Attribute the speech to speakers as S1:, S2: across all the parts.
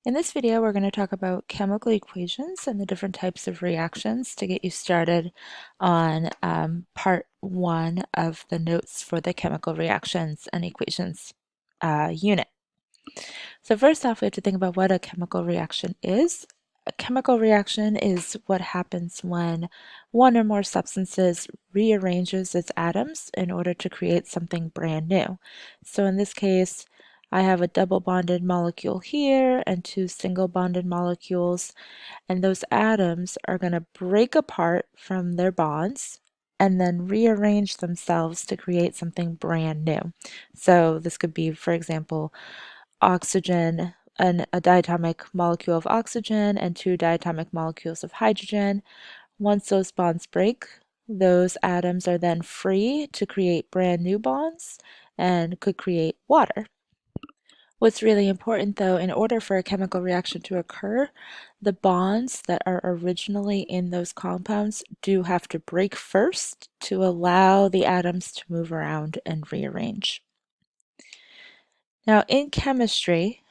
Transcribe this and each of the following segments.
S1: In this video, we're going to talk about chemical equations and the different types of reactions to get you started on part one of the notes for the chemical reactions and equations unit. So first off, we have to think about what a chemical reaction is. A chemical reaction is what happens when one or more substances rearranges its atoms in order to create something brand new. So in this case, I have a double bonded molecule here and two single bonded molecules, and those atoms are going to break apart from their bonds and then rearrange themselves to create something brand new. So this could be, for example, oxygen, a diatomic molecule of oxygen and two diatomic molecules of hydrogen. Once those bonds break, those atoms are then free to create brand new bonds and could create water. What's really important though, in order for a chemical reaction to occur, the bonds that are originally in those compounds do have to break first to allow the atoms to move around and rearrange. Now, in chemistry,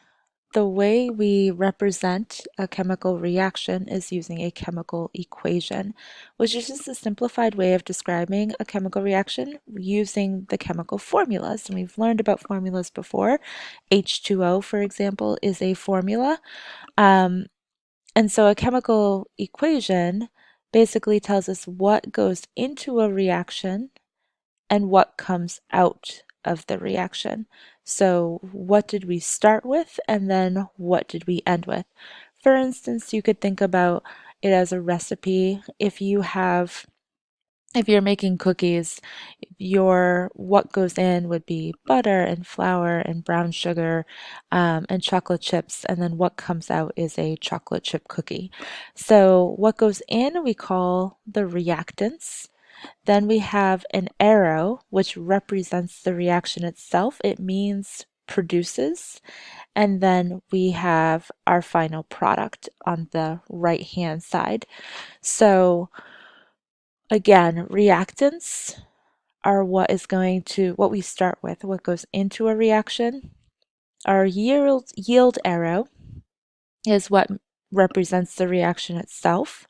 S1: the way we represent a chemical reaction is using a chemical equation, which is just a simplified way of describing a chemical reaction using the chemical formulas. And we've learned about formulas before. H2O, for example, is a formula. And so a chemical equation basically tells us what goes into a reaction and what comes out of the reaction. So what did we start with and then what did we end with? For instance, you could think about it as a recipe. If you're making cookies, what goes in would be butter and flour and brown sugar and chocolate chips, and then what comes out is a chocolate chip cookie. So what goes in we call the reactants. Then we have an arrow, which represents the reaction itself. It means produces. And then we have our final product on the right-hand side. So again, reactants are what we start with, what goes into a reaction. Our yield arrow is what represents the reaction itself.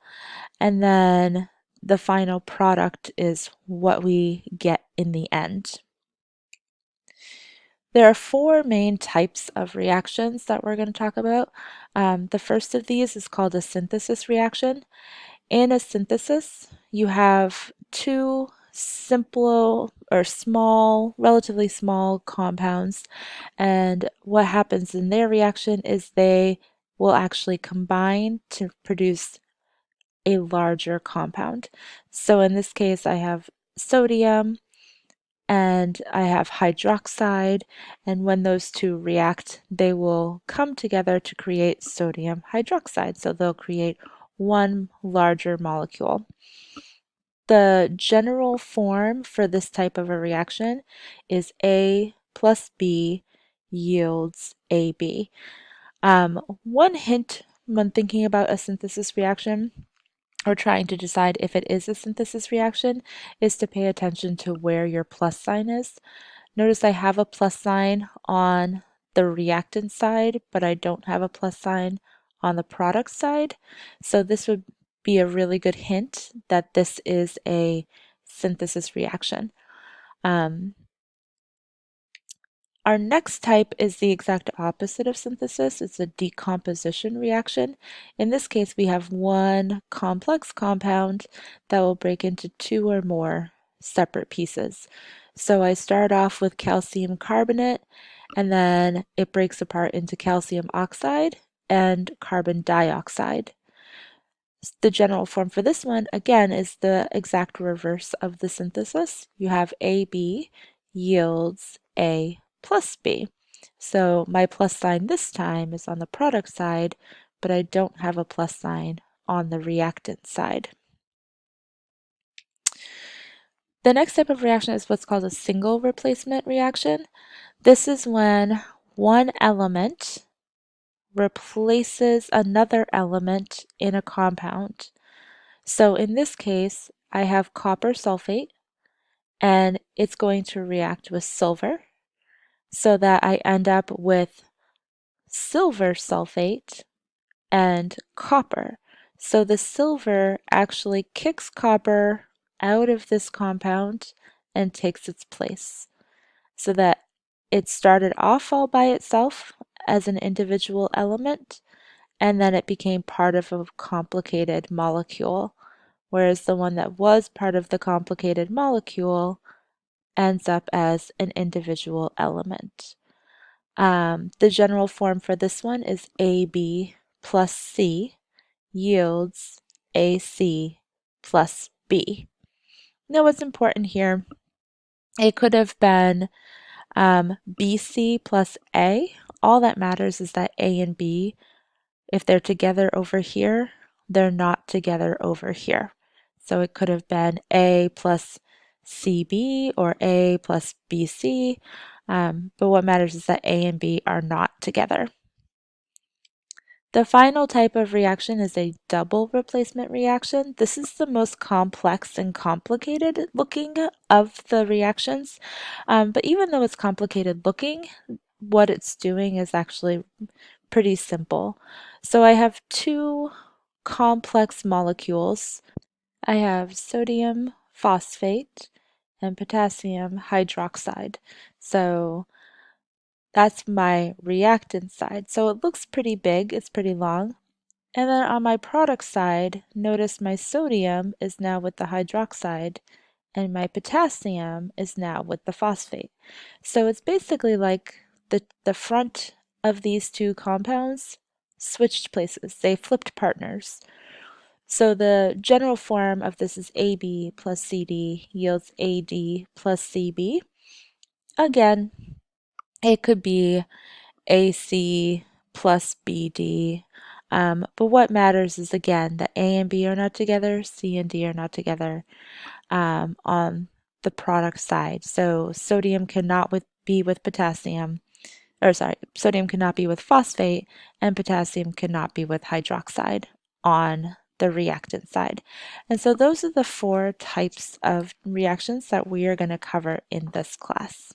S1: And then the final product is what we get in the end. There are four main types of reactions that we're going to talk about. The first of these is called a synthesis reaction. In a synthesis, you have two simple or small, relatively small compounds, and what happens in their reaction is they will actually combine to produce a larger compound. So in this case, I have sodium and I have hydroxide, and when those two react, they will come together to create sodium hydroxide. So they'll create one larger molecule. The general form for this type of a reaction is A plus B yields AB. One hint when thinking about a synthesis reaction or trying to decide if it is a synthesis reaction is to pay attention to where your plus sign is. Notice I have a plus sign on the reactant side, but I don't have a plus sign on the product side. So this would be a really good hint that this is a synthesis reaction. Our next type is the exact opposite of synthesis. It's a decomposition reaction. In this case, we have one complex compound that will break into two or more separate pieces. So I start off with calcium carbonate, and then it breaks apart into calcium oxide and carbon dioxide. The general form for this one, again, is the exact reverse of the synthesis. You have AB yields A plus B. So my plus sign this time is on the product side, but I don't have a plus sign on the reactant side. The next type of reaction is what's called a single replacement reaction. This is when one element replaces another element in a compound. So in this case, I have copper sulfate, and it's going to react with silver so that I end up with silver sulfate, and copper. So the silver actually kicks copper out of this compound and takes its place, so that it started off all by itself as an individual element, and then it became part of a complicated molecule, whereas the one that was part of the complicated molecule ends up as an individual element. The general form for this one is AB plus C yields AC plus B. Now, what's important here, it could have been BC plus A. All that matters is that A and B, if they're together over here, they're not together over here. So it could have been A plus CB or A plus BC, but what matters is that A and B are not together. The final type of reaction is a double replacement reaction. This is the most complex and complicated looking of the reactions, but even though it's complicated looking, what it's doing is actually pretty simple. So I have two complex molecules. I have sodium phosphate and potassium hydroxide. So that's my reactant side. So it looks pretty big, it's pretty long. And then on my product side, notice my sodium is now with the hydroxide and my potassium is now with the phosphate. So it's basically like the front of these two compounds switched places. They flipped partners. So the general form of this is AB plus CD yields AD plus CB. Again, it could be AC plus BD. But what matters is, again, that A and B are not together, C and D are not together on the product side. So sodium cannot be with potassium, or sorry, sodium cannot be with phosphate, and potassium cannot be with hydroxide on the reactant side. And so those are the four types of reactions that we are going to cover in this class.